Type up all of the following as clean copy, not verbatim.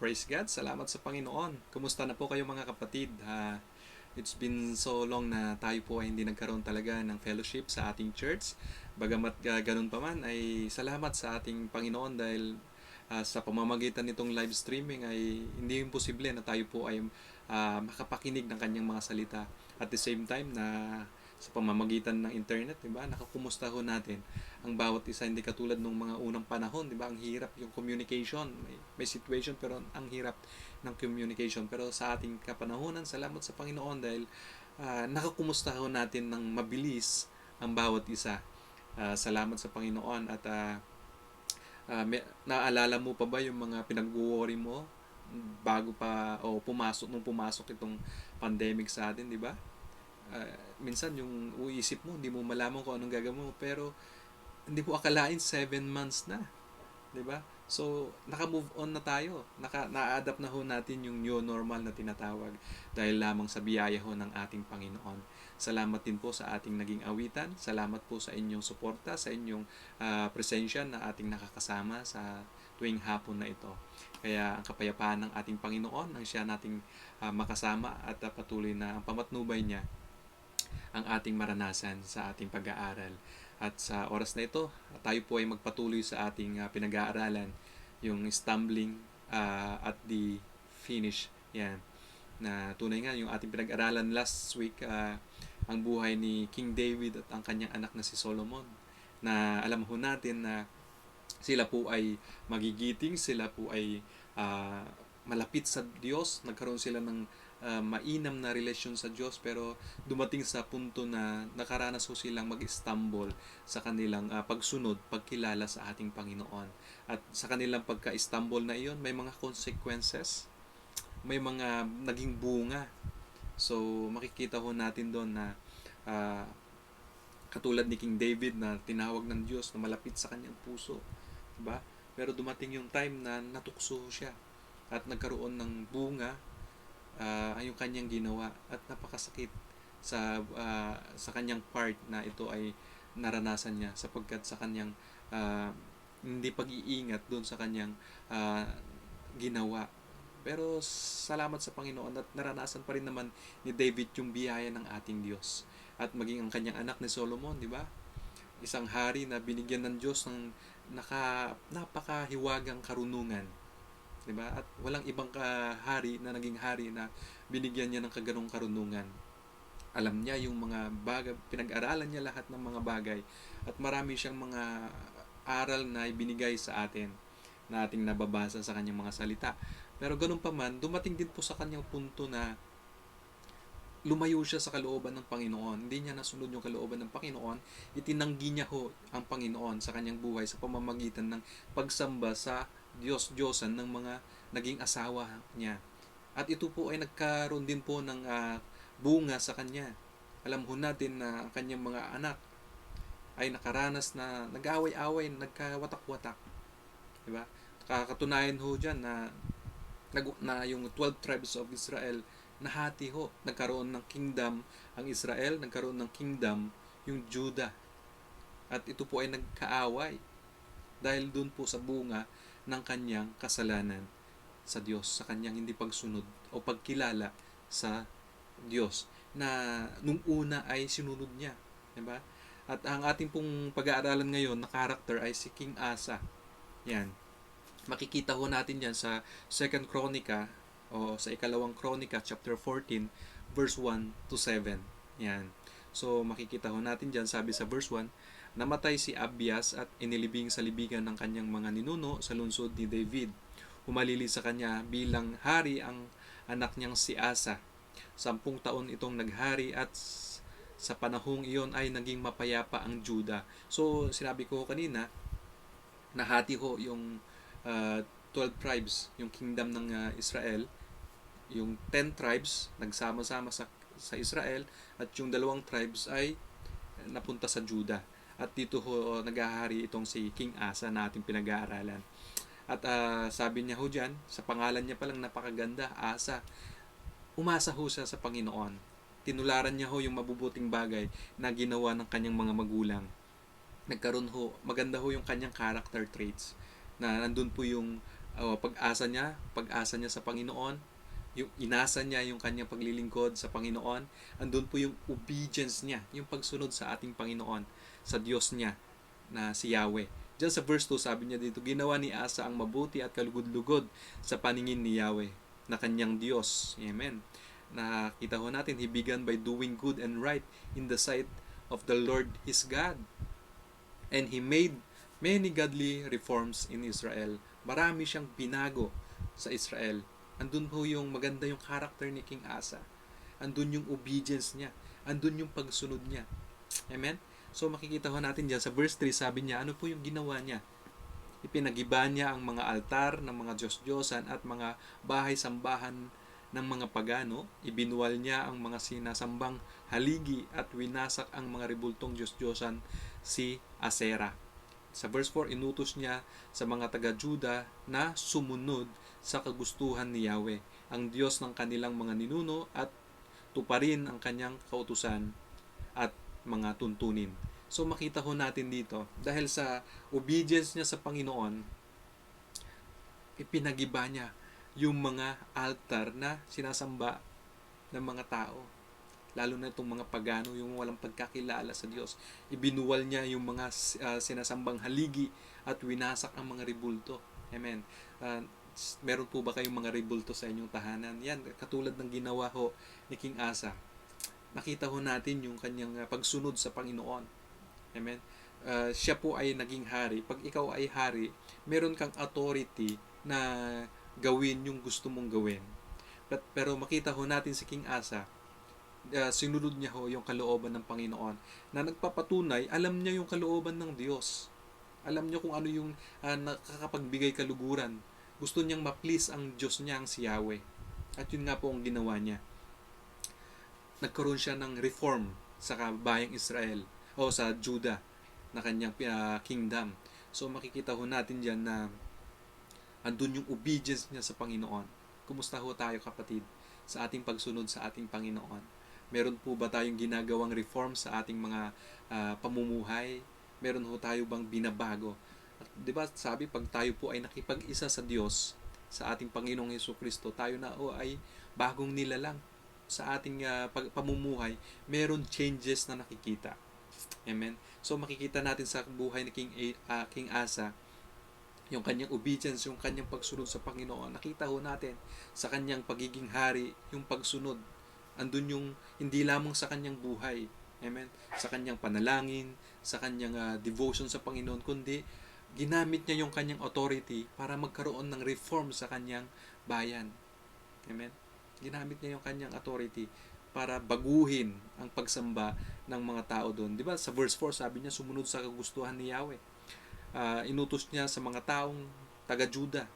Praise God, salamat sa Panginoon. Kumusta na po kayo mga kapatid? It's been so long na tayo po ay hindi nagkaroon talaga ng fellowship sa ating church. Bagamat ganun pa man ay salamat sa ating Panginoon dahil sa pamamagitan nitong live streaming ay hindi imposible na tayo po ay makapakinig ng kanyang mga salita. At the same time na sa pamamagitan ng internet, di ba? Nakakumusta ho natin ang bawat isa, hindi katulad nung mga unang panahon, di ba? Ang hirap yung communication. May situation pero ang hirap ng communication. Pero sa ating kapanahonan, salamat sa Panginoon dahil nakakumusta ho natin ng mabilis ang bawat isa. Salamat sa Panginoon at naalala mo pa ba yung mga pinag-worry mo bago pa o pumasok itong pandemic sa atin, di ba? Minsan yung uisip mo, hindi mo malaman kung anong gagawin mo, pero hindi mo akalain 7 months na, 'di ba? So, naka-move on na tayo. Na-adapt na ho natin yung new normal na tinatawag dahil lamang sa biyaya ho ng ating Panginoon. Salamat din po sa ating naging awitan. Salamat po sa inyong suporta, sa inyong presensya na ating nakakasama sa tuwing hapon na ito. Kaya ang kapayapaan ng ating Panginoon ang siya nating makasama at patuloy na ang pamatnubay niya ang ating maranasan sa ating pag-aaral. At sa oras na ito, tayo po ay magpatuloy sa ating pinag-aaralan, yung stumbling at the finish. Yan. Na tunay nga, yung ating pinag-aralan last week, ang buhay ni King David at ang kanyang anak na si Solomon. Na alam ho natin na sila po ay magigiting, sila po ay malapit sa Diyos, nagkaroon sila ng mainam na relasyon sa Diyos, pero dumating sa punto na nakaranas ho silang mag-stumble sa kanilang pagsunod, pagkilala sa ating Panginoon. At sa kanilang pagka-stumble na iyon, may mga consequences, may mga naging bunga. So makikita ho natin doon na katulad ni King David na tinawag ng Diyos na malapit sa kanyang puso, diba? Pero dumating yung time na natukso siya at nagkaroon ng bunga yung kanyang ginawa at napakasakit sa kanyang part na ito ay naranasan niya sapagkat sa kanyang hindi pag-iingat doon sa kanyang ginawa. Pero salamat sa Panginoon at naranasan pa rin naman ni David yung biyaya ng ating Diyos at maging ang kanyang anak ni Solomon, di ba? Isang hari na binigyan ng Diyos ng napakahiwagang karunungan, 'di ba? At walang ibang hari na naging hari na binigyan niya ng kaganong karunungan. Alam niya yung mga bagay, pinag-aralan niya lahat ng mga bagay at marami siyang mga aral na ibinigay sa atin na ating nababasa sa kanyang mga salita. Pero ganun pa man, dumating din po sa kanyang punto na lumayo siya sa kalooban ng Panginoon. Hindi niya nasunod yung kalooban ng Panginoon. Itinanggi niya ho ang Panginoon sa kanyang buhay sa pamamagitan ng pagsamba sa Diyos-Diyosan ng mga naging asawa niya. At ito po ay nagkaroon din po ng bunga sa kanya. Alam ho natin na ang kanyang mga anak ay nakaranas na nag-away-away, nagkawatak-watak. Diba? Kakatunayan ho dyan na yung 12 tribes of Israel nahati ho. Nagkaroon ng kingdom ang Israel, nagkaroon ng kingdom yung Judah. At ito po ay nagkaaway dahil doon po sa bunga ng kanyang kasalanan sa Diyos, sa kanyang hindi pagsunod o pagkilala sa Diyos na nung una ay sinunod niya, diba? At ang ating pong pag-aaralan ngayon na character ay si King Asa. Yan. Makikita ho natin yan sa 2 Chronica o sa ikalawang Chronica chapter 14 verse 1 to 7. Yan. So makikita ho natin diyan, sabi sa verse 1, namatay si Abias at inilibing sa libigan ng kanyang mga ninuno sa lungsod ni David. Humalili sa kanya bilang hari ang anak niyang si Asa. 10 taon itong naghari at sa panahong iyon ay naging mapayapa ang Juda. So sinabi ko kanina, nahati ho yung 12 tribes, yung kingdom ng Israel. Yung 10 tribes nagsama-sama sa Israel at yung 2 tribes ay napunta sa Judah. At dito ho naghahari itong si King Asa na ating pinag-aaralan. At sabi niya ho dyan, sa pangalan niya palang napakaganda, Asa. Umasa ho siya sa Panginoon. Tinularan niya ho yung mabubuting bagay na ginawa ng kanyang mga magulang. Maganda ho yung kanyang character traits na nandun po yung pag-asa niya sa Panginoon, yung inasa niya yung kanyang paglilingkod sa Panginoon, andun po yung obedience niya, yung pagsunod sa ating Panginoon, sa Diyos niya na si Yahweh. Diyan sa verse 2, sabi niya dito, ginawa ni Asa ang mabuti at kalugod-lugod sa paningin ni Yahweh na kanyang Diyos. Amen. Nakita ho natin, he began by doing good and right in the sight of the Lord his God. And he made many godly reforms in Israel. Marami siyang binago sa Israel. Andun po yung maganda yung character ni King Asa. Andun yung obedience niya. Andun yung pagsunod niya. Amen? So makikita ho natin dyan sa verse 3, sabi niya, ano po yung ginawa niya? Ipinagiba niya ang mga altar ng mga Diyos-Diyosan at mga bahay-sambahan ng mga pagano. Ibinuwal niya ang mga sinasambang haligi at winasak ang mga rebultong Diyos-Diyosan si Asera. Sa verse 4, inutos niya sa mga taga-Juda na sumunod sa kagustuhan ni Yahweh, ang Diyos ng kanilang mga ninuno, at tuparin ang kanyang kautusan at mga tuntunin. So makita ho natin dito, dahil sa obedience niya sa Panginoon, ipinagiba niya yung mga altar na sinasamba ng mga tao. Lalo na itong mga pagano, yung walang pagkakilala sa Diyos. Ibinuwal niya yung mga sinasambang haligi at winasak ang mga rebulto. Amen. Meron po ba kayong mga rebulto sa inyong tahanan? Yan, katulad ng ginawa ho ni King Asa. Nakita ho natin yung kanyang pagsunod sa Panginoon. Amen. Siya po ay naging hari. Pag ikaw ay hari, meron kang authority na gawin yung gusto mong gawin. Pero makita ho natin si King Asa, sinunod niya ho yung kalooban ng Panginoon na nagpapatunay, alam niya yung kalooban ng Diyos. Alam niya kung ano yung nakakapagbigay kaluguran. Gusto niyang ma-please ang Diyos niya, ang si Yahweh. At yun nga po ang ginawa niya. Nagkaroon siya ng reform sa bayang Israel o sa Judah na kanyang kingdom. So makikita ho natin dyan na andun yung obedience niya sa Panginoon. Kumusta ho tayo, kapatid, sa ating pagsunod sa ating Panginoon? Meron po ba tayong ginagawang reform sa ating mga pamumuhay? Meron ho tayo bang binabago? At, diba, sabi, pag tayo po ay nakipag-isa sa Diyos, sa ating Panginoong Hesukristo, tayo na ay bagong nilalang sa ating pamumuhay. Meron changes na nakikita. Amen? So makikita natin sa buhay ni King Asa, yung kanyang obedience, yung kanyang pagsunod sa Panginoon. Nakita ho natin sa kanyang pagiging hari, yung pagsunod. Andun yung hindi lamang sa kanyang buhay, amen, sa kanyang panalangin, sa kanyang devotion sa Panginoon, kundi ginamit niya yung kanyang authority para magkaroon ng reform sa kanyang bayan. Amen. Ginamit niya yung kanyang authority para baguhin ang pagsamba ng mga tao doon. 'Di ba? Sa verse 4 sabi niya, sumunod sa kagustuhan ni Yahweh. Inutos niya sa mga taong taga-Juda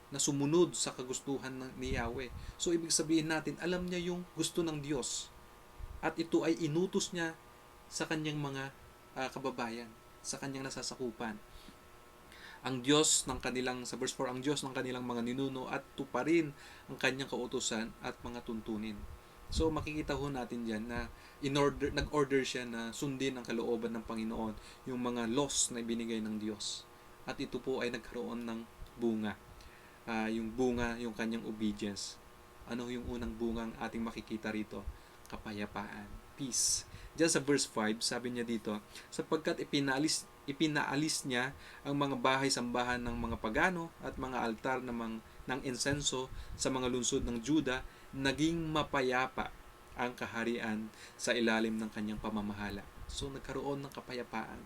na sumunod sa kagustuhan ni Yahweh. So, ibig sabihin natin, alam niya yung gusto ng Diyos. At ito ay inutos niya sa kanyang mga kababayan, sa kanyang nasasakupan. Ang Diyos ng kanilang, sa verse 4, ang Diyos ng kanilang mga ninuno at tuparin ang kanyang kautusan at mga tuntunin. So, makikita ho natin dyan na nag-order siya na sundin ang kalooban ng Panginoon, yung mga laws na ibinigay ng Diyos. At ito po ay nagkaroon ng bunga. Yung bunga, yung kanyang obedience. Ano yung unang bungang ating makikita rito? Kapayapaan. Peace. Diyan sa verse 5, sabi niya dito, sapagkat ipinaalis niya ang mga bahay-sambahan ng mga pagano at mga altar ng insenso sa mga lungsod ng Juda, naging mapayapa ang kaharian sa ilalim ng kanyang pamamahala. So, nagkaroon ng kapayapaan.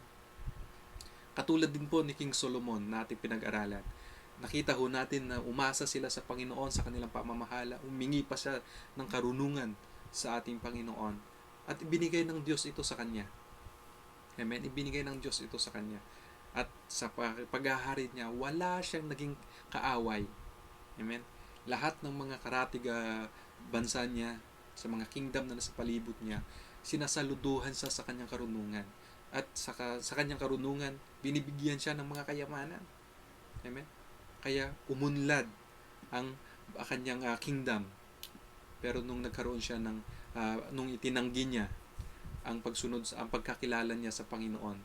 Katulad din po ni King Solomon na ating pinag-aralan. Nakita ho natin na umasa sila sa Panginoon sa kanilang pamamahala. Humingi pa siya ng karunungan sa ating Panginoon. At ibinigay ng Diyos ito sa kanya. Amen? Ibinigay ng Diyos ito sa kanya. At sa paghahari niya, wala siyang naging kaaway. Amen? Lahat ng mga karatig bansa niya, sa mga kingdom na nasa palibot niya, sinasaluduhan siya sa kanyang karunungan. At sa kanyang karunungan, binibigyan siya ng mga kayamanan. Amen? Kaya umunlad ang kanyang kingdom. Pero nung nagkaroon siya ng nung itinanggi niya ang pagsunod ang pagkakilala niya sa Panginoon,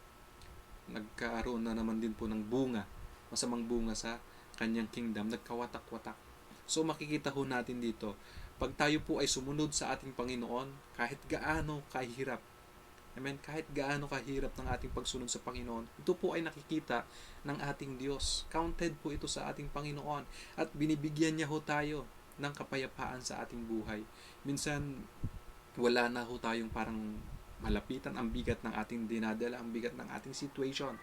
nagkaroon na naman din po ng bunga, masamang bunga sa kanyang kingdom, nagkawatak-watak. So makikita ho natin dito, pag tayo po ay sumunod sa ating Panginoon, kahit gaano kahirap, amen, kahit gaano kahirap ng ating pagsunod sa Panginoon, ito po ay nakikita ng ating Diyos. Counted po ito sa ating Panginoon at binibigyan niya ho tayo ng kapayapaan sa ating buhay. Minsan, wala na ho tayong parang malapitan, ang bigat ng ating dinadala, ang bigat ng ating situation.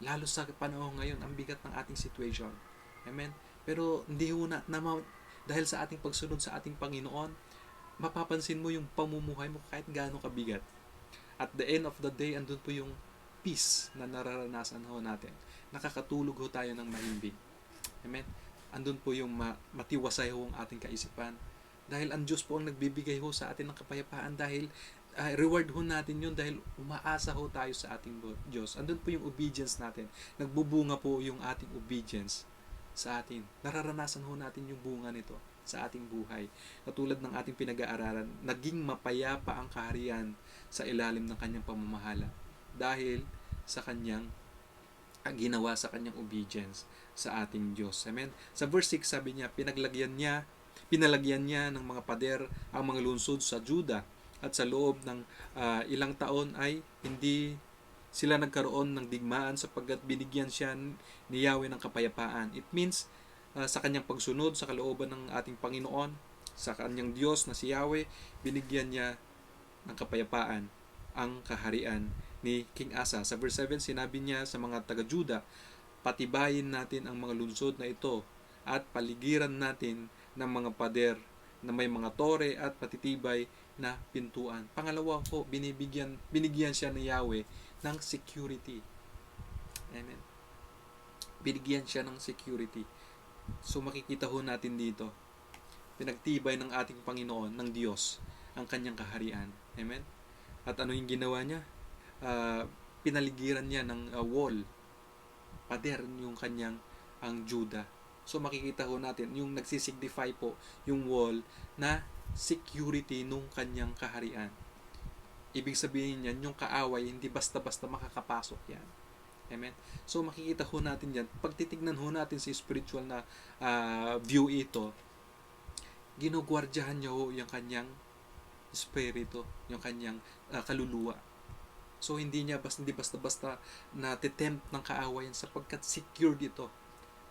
Lalo sa panahon ngayon, ang bigat ng ating situation. Amen? Pero hindi ho dahil sa ating pagsunod sa ating Panginoon, mapapansin mo yung pamumuhay mo kahit gaano kabigat. At the end of the day, andun po yung peace na nararanasan ho natin. Nakakatulog ho tayo ng mahimbing. Amen? Andun po yung matiwasay ho ang ating kaisipan. Dahil ang Diyos po ang nagbibigay ho sa atin ng kapayapaan dahil reward ho natin yun dahil umaasa ho tayo sa ating Diyos. Andun po yung obedience natin. Nagbubunga po yung ating obedience sa atin. Nararanasan ho natin yung bunga nito sa ating buhay. Katulad ng ating pinag-aaralan, naging mapayapa ang kaharian sa ilalim ng kanyang pamamahala dahil sa kanyang ginawa sa kanyang obedience sa ating Diyos. Amen? Sa verse 6 sabi niya, pinalagyan niya ng mga pader ang mga lungsod sa Juda at sa loob ng ilang taon ay hindi sila nagkaroon ng digmaan sapagkat binigyan siya ni Yahweh ng kapayapaan. It means sa kanyang pagsunod sa kalooban ng ating Panginoon, sa kanyang Diyos na si Yahweh, binigyan niya ng kapayapaan ang kaharian ni King Asa. Sa verse 7, sinabi niya sa mga taga-Juda, patibayin natin ang mga lungsod na ito at paligiran natin ng mga pader na may mga tore at patitibay na pintuan. Pangalawa po, binigyan siya ni Yahweh ng security. Amen. Binigyan siya ng security. So makikita ho natin dito, pinagtibay ng ating Panginoon, ng Diyos, ang kanyang kaharian. Amen? At ano yung ginawa niya? Pinaligiran niya ng wall. Pader yung kanyang ang Juda. So makikita ho natin, yung nagsisignify po yung wall na security nung kanyang kaharian. Ibig sabihin yan, yung kaaway, hindi basta-basta makakapasok yan. Amen? So makikita ho natin yan. Pag titignan ho natin sa spiritual na view ito, ginugwardyahan niya ho yung kanyang espiritu, yung kanyang kaluluwa. So hindi basta-basta na titempt ng kaawayan sapagkat secured ito.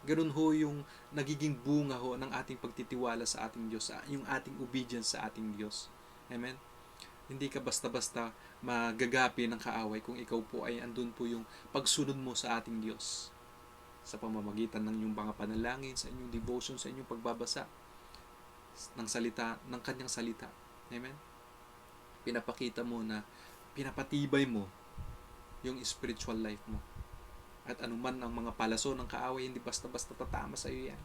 Ganun ho yung nagiging bunga ho ng ating pagtitiwala sa ating Diyos, yung ating obedience sa ating Diyos. Amen? Hindi ka basta-basta magagapi ng kaaway kung ikaw po ay andun po yung pagsunod mo sa ating Diyos. Sa pamamagitan ng inyong mga panalangin, sa inyong devotion, sa inyong pagbabasa ng salita, ng kanyang salita. Amen? Pinapakita mo na pinapatibay mo yung spiritual life mo. At anuman ang mga palaso ng kaaway, hindi basta-basta tatama sa iyo yan.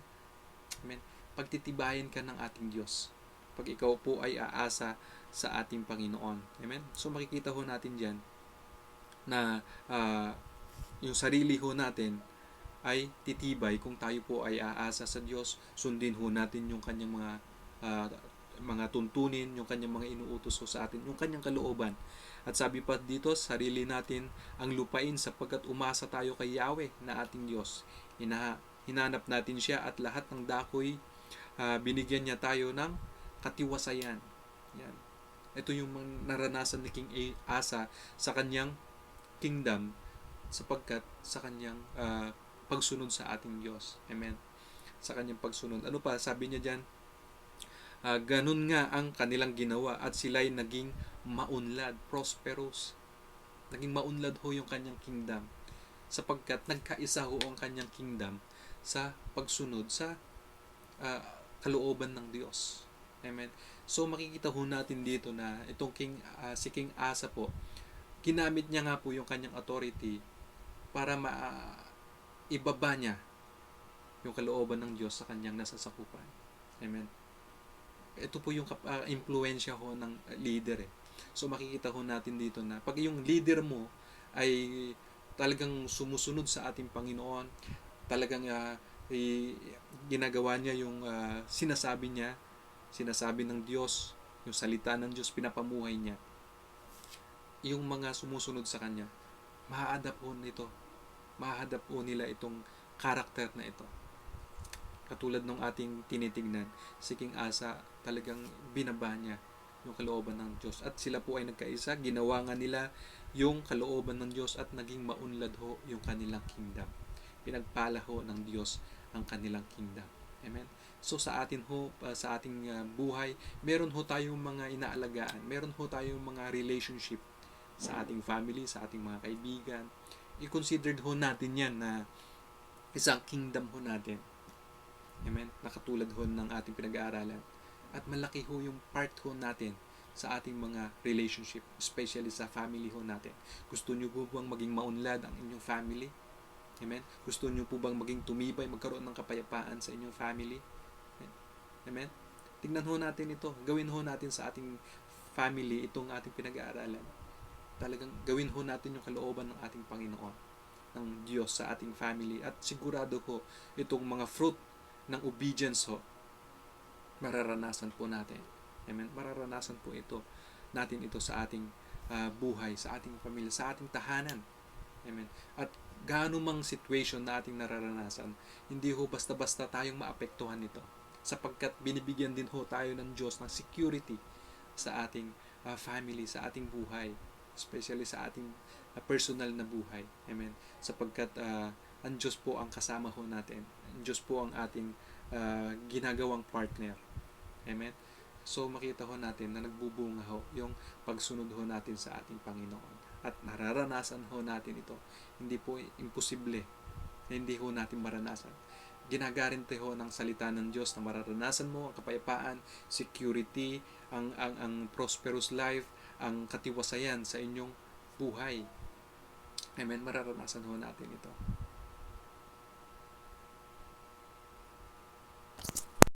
Amen? Pagtitibayin ka ng ating Diyos. Pag ikaw po ay aasa sa ating Panginoon. Amen? So makikita ho natin dyan na yung sarili ho natin ay titibay kung tayo po ay aasa sa Diyos. Sundin ho natin yung kanyang mga tuntunin, yung kanyang mga inuutos ho sa atin, yung kanyang kalooban. At sabi pa dito, sarili natin ang lupain sapagkat umasa tayo kay Yahweh na ating Diyos. Hinanap natin siya at lahat ng dakoy binigyan niya tayo ng katiwasayan. Yan. Ito yung naranasan ni King Asa sa kanyang kingdom sapagkat sa kanyang pagsunod sa ating Diyos. Amen. Sa kanyang pagsunod. Ano pa? Sabi niya dyan, ganun nga ang kanilang ginawa at sila'y naging maunlad, prosperous. Naging maunlad ho yung kanyang kingdom sapagkat nagkaisa ho ang kanyang kingdom sa pagsunod sa kalooban ng Diyos. Amen. So makikita ho natin dito na itong si King Asa po, ginamit niya nga po yung kanyang authority para ibaba niya yung kalooban ng Diyos sa kanyang nasasakupan. Amen. Ito po yung impluensya ho ng leader eh. So makikita ho natin dito na pag yung leader mo ay talagang sumusunod sa ating Panginoon, talagang ginagawa niya yung sinasabi ng Diyos, yung salita ng Diyos, pinapamuhay niya. Yung mga sumusunod sa Kanya, ma-adapt po nila itong karakter na ito. Katulad ng ating tinitignan, si King Asa, talagang binaba niya yung kalooban ng Diyos. At sila po ay nagkaisa, ginawa nga nila yung kalooban ng Diyos at naging maunlad ho yung kanilang kingdom. Pinagpala ho ng Diyos ang kanilang kingdom. Amen? So sa atin ho, sa ating buhay, meron ho tayong mga inaalagaan, meron ho tayong mga relationship sa ating family, sa ating mga kaibigan. I-considered ho natin yan na isang kingdom ho natin. Amen? Nakatulad ho ng ating pinag-aaralan. At malaki ho yung part ho natin sa ating mga relationship, especially sa family ho natin. Gusto nyo po bang maging maunlad ang inyong family? Amen? Gusto nyo po bang maging tumibay, magkaroon ng kapayapaan sa inyong family? Amen? Tingnan ho natin ito. Gawin ho natin sa ating family itong ating pinag-aaralan. Talagang gawin ho natin yung kalooban ng ating Panginoon, ng Diyos sa ating family. At sigurado ho, itong mga fruit ng obedience ho, mararanasan po natin. Amen? Mararanasan po natin ito sa ating buhay, sa ating pamilya, sa ating tahanan. Amen? At gaano mang situation na ating nararanasan, hindi ho basta-basta tayong maapektuhan nito. Sapagkat binibigyan din ho tayo ng Diyos ng security sa ating family, sa ating buhay, especially sa ating personal na buhay. Amen? Sapagkat ang Diyos po ang kasama ho natin. Ang Diyos po ang ating ginagawang partner. Amen? So makita ho natin na nagbubunga ho yung pagsunod ho natin sa ating Panginoon. At nararanasan ho natin ito. Hindi po imposible na hindi ho natin maranasan. Ginagarante ho ng salita ng Diyos na mararanasan mo ang kapayapaan, security, ang prosperous life, ang katiwasayan sa inyong buhay. Amen? Mararanasan ho natin ito.